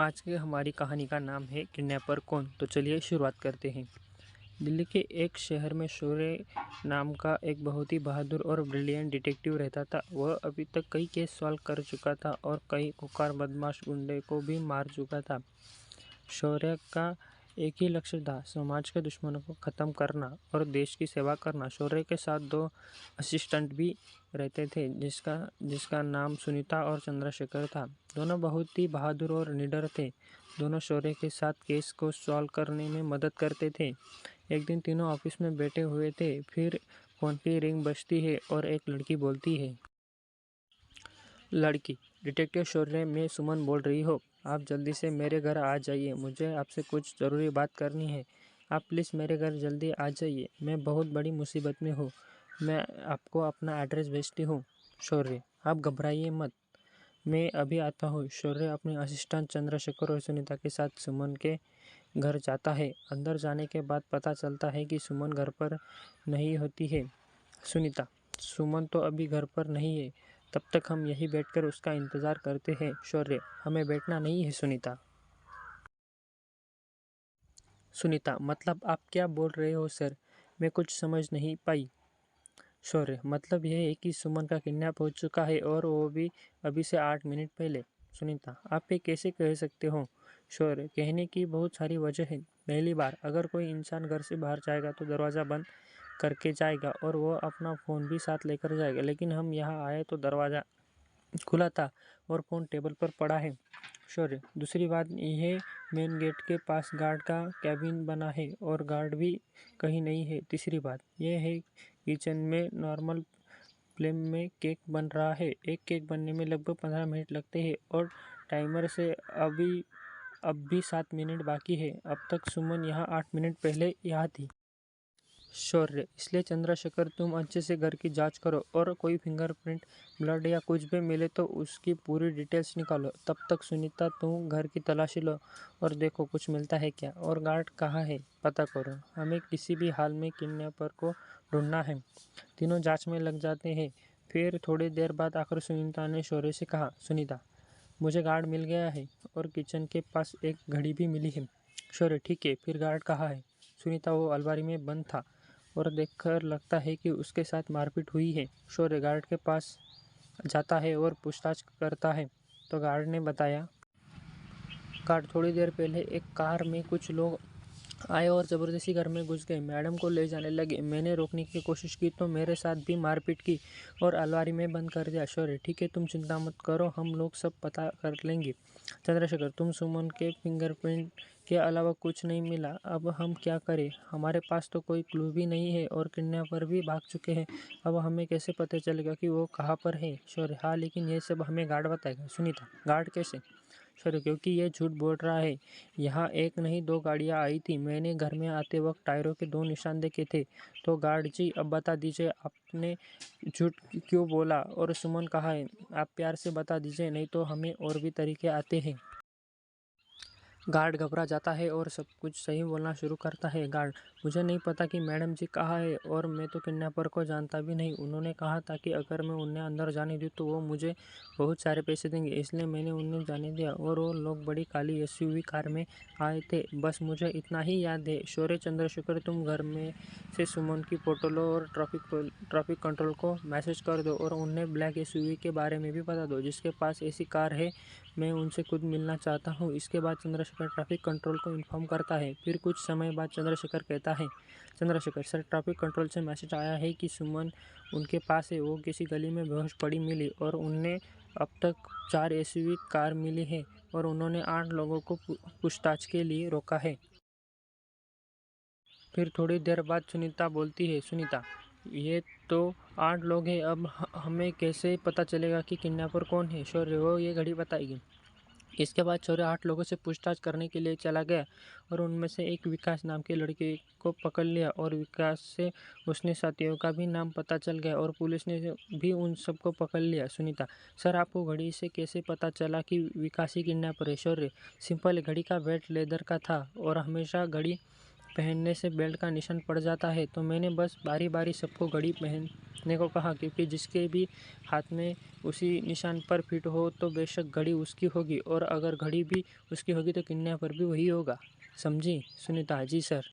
आज की हमारी कहानी का नाम है किडनैपर कौन। तो चलिए शुरुआत करते हैं। दिल्ली के एक शहर में शौर्य नाम का एक बहुत ही बहादुर और ब्रिलियंट डिटेक्टिव रहता था। वह अभी तक कई केस सॉल्व कर चुका था और कई खुखार बदमाश गुंडे को भी मार चुका था। शौर्य का एक ही लक्ष्य था, समाज के दुश्मनों को ख़त्म करना और देश की सेवा करना। शौर्य के साथ दो असिस्टेंट भी रहते थे जिसका जिसका नाम सुनीता और चंद्रशेखर था। दोनों बहुत ही बहादुर और निडर थे। दोनों शौर्य के साथ केस को सॉल्व करने में मदद करते थे। एक दिन तीनों ऑफिस में बैठे हुए थे, फिर फ़ोन की रिंग बजती है और एक लड़की बोलती है। लड़की: डिटेक्टिव शौर्य, मैं सुमन बोल रही हूँ। आप जल्दी से मेरे घर आ जाइए, मुझे आपसे कुछ ज़रूरी बात करनी है। आप प्लीज़ मेरे घर जल्दी आ जाइए, मैं बहुत बड़ी मुसीबत में हूँ। मैं आपको अपना एड्रेस भेजती हूँ। शौर्य: आप घबराइए मत, मैं अभी आता हूँ। शौर्य अपने असिस्टेंट चंद्रशेखर और सुनीता के साथ सुमन के घर जाता है। अंदर जाने के बाद पता चलता है कि सुमन घर पर नहीं होती है। सुनीता: सुमन तो अभी घर पर नहीं है, तब तक हम यहीं बैठकर उसका इंतज़ार करते हैं। शौर्य: हमें बैठना नहीं है सुनीता। सुनीता: मतलब आप क्या बोल रहे हो सर, मैं कुछ समझ नहीं पाई। शौर्य: मतलब यह है कि सुमन का किडनैप हो चुका है और वो भी अभी से 8 मिनट पहले। सुनीता: आप ये कैसे कह सकते हो। शौर्य: कहने की बहुत सारी वजह है। पहली बार, अगर कोई इंसान घर से बाहर जाएगा तो दरवाज़ा बंद करके जाएगा और वो अपना फ़ोन भी साथ लेकर जाएगा, लेकिन हम यहाँ आए तो दरवाज़ा खुला था और फ़ोन टेबल पर पड़ा है। शौर्य: दूसरी बात यह, मेन गेट के पास गार्ड का कैबिन बना है और गार्ड भी कहीं नहीं है। तीसरी बात यह है, किचन में नॉर्मल फ्लेम में केक बन रहा है। एक केक बनने में लगभग 15 मिनट लगते हैं और टाइमर से अब भी 7 मिनट बाकी है। अब तक सुमन यहाँ 8 मिनट पहले यहाँ थी। शौर्य: इसलिए चंद्रशेखर, तुम अच्छे से घर की जांच करो और कोई फिंगरप्रिंट, ब्लड या कुछ भी मिले तो उसकी पूरी डिटेल्स निकालो। तब तक सुनीता, तुम घर की तलाशी लो और देखो कुछ मिलता है क्या, और गार्ड कहाँ है पता करो। हमें किसी भी हाल में किडनैपर को ढूंढना है। तीनों जांच में लग जाते हैं। फिर थोड़ी देर बाद आकर सुनीता ने शौर्य से कहा। सुनीता: मुझे गार्ड मिल गया है और किचन के पास एक घड़ी भी मिली है। शौर्य: ठीक है, फिर गार्ड कहाँ है। सुनीता: वो अलमारी में बंद था और देखकर लगता है कि उसके साथ मारपीट हुई है। शौर्य गार्ड के पास जाता है और पूछताछ करता है तो गार्ड ने बताया। गार्ड: थोड़ी देर पहले एक कार में कुछ लोग आए और ज़बरदस्ती घर में घुस गए, मैडम को ले जाने लगे। मैंने रोकने की कोशिश की तो मेरे साथ भी मारपीट की और अलमारी में बंद कर दिया। शौर्य: ठीक है, तुम चिंता मत करो, हम लोग सब पता कर लेंगे। चंद्रशेखर: तुम सुमन के फिंगरप्रिंट के अलावा कुछ नहीं मिला, अब हम क्या करें। हमारे पास तो कोई क्लू भी नहीं है और किडनैपर भी भाग चुके हैं। अब हमें कैसे पता चलेगा कि वो कहाँ पर है। शौर्य: हाँ, लेकिन ये सब हमें गार्ड बताएगा। सुनीता: गार्ड कैसे। शौर्य: क्योंकि ये झूठ बोल रहा है। यहाँ एक नहीं 2 गाड़ियाँ आई थी, मैंने घर में आते वक्त टायरों के 2 निशान देखे थे। तो गार्ड जी, अब बता दीजिए, आपने झूठ क्यों बोला और सुमन कहाँ है। आप प्यार से बता दीजिए, नहीं तो हमें और भी तरीके आते हैं। गार्ड घबरा जाता है और सब कुछ सही बोलना शुरू करता है। गार्ड: मुझे नहीं पता कि मैडम जी कहाँ है और मैं तो किडनैपर को जानता भी नहीं। उन्होंने कहा था कि अगर मैं उन्हें अंदर जाने दूँ तो वो मुझे बहुत सारे पैसे देंगे, इसलिए मैंने उन्हें जाने दिया और वो लोग बड़ी काली एसयूवी कार में आए थे। बस मुझे इतना ही याद है। शौर्य चंद्रशेखर, तुम घर में से सुमन की फ़ोटो लो और ट्रैफिक कंट्रोल को मैसेज कर दो और उन्हें ब्लैक एसयूवी के बारे में भी बता दो जिसके पास ऐसी कार है। मैं उनसे खुद मिलना चाहता हूँ। इसके बाद चंद्रशेखर ट्रैफिक कंट्रोल को इन्फॉर्म करता है। फिर कुछ समय बाद चंद्रशेखर कहता है। चंद्रशेखर: सर, ट्रैफिक कंट्रोल से मैसेज आया है कि सुमन उनके पास है। वो किसी गली में बेहोश पड़ी मिली और उन्हें अब तक 4 एसयूवी कार मिली है और उन्होंने 8 लोगों को पूछताछ के लिए रोका है। फिर थोड़ी देर बाद सुनीता बोलती है। सुनीता: ये तो 8 लोग हैं, अब हमें कैसे पता चलेगा कि किडनैपर कौन है। शौर्य: वो ये घड़ी बताएगी। इसके बाद शौर्य 8 लोगों से पूछताछ करने के लिए चला गया और उनमें से एक विकास नाम के लड़के को पकड़ लिया और विकास से उसने साथियों का भी नाम पता चल गया और पुलिस ने भी उन सबको पकड़ लिया। सुनीता: सर, आपको घड़ी से कैसे पता चला कि विकास ही किडनैपर है। शौर्य: सिंपल, घड़ी का वेट लेदर का था और हमेशा घड़ी पहनने से बेल्ट का निशान पड़ जाता है, तो मैंने बस बारी बारी सबको घड़ी पहनने को कहा, क्योंकि जिसके भी हाथ में उसी निशान पर फिट हो तो बेशक घड़ी उसकी होगी, और अगर घड़ी भी उसकी होगी तो किडनैपर भी वही होगा। समझी सुनीता? जी सर।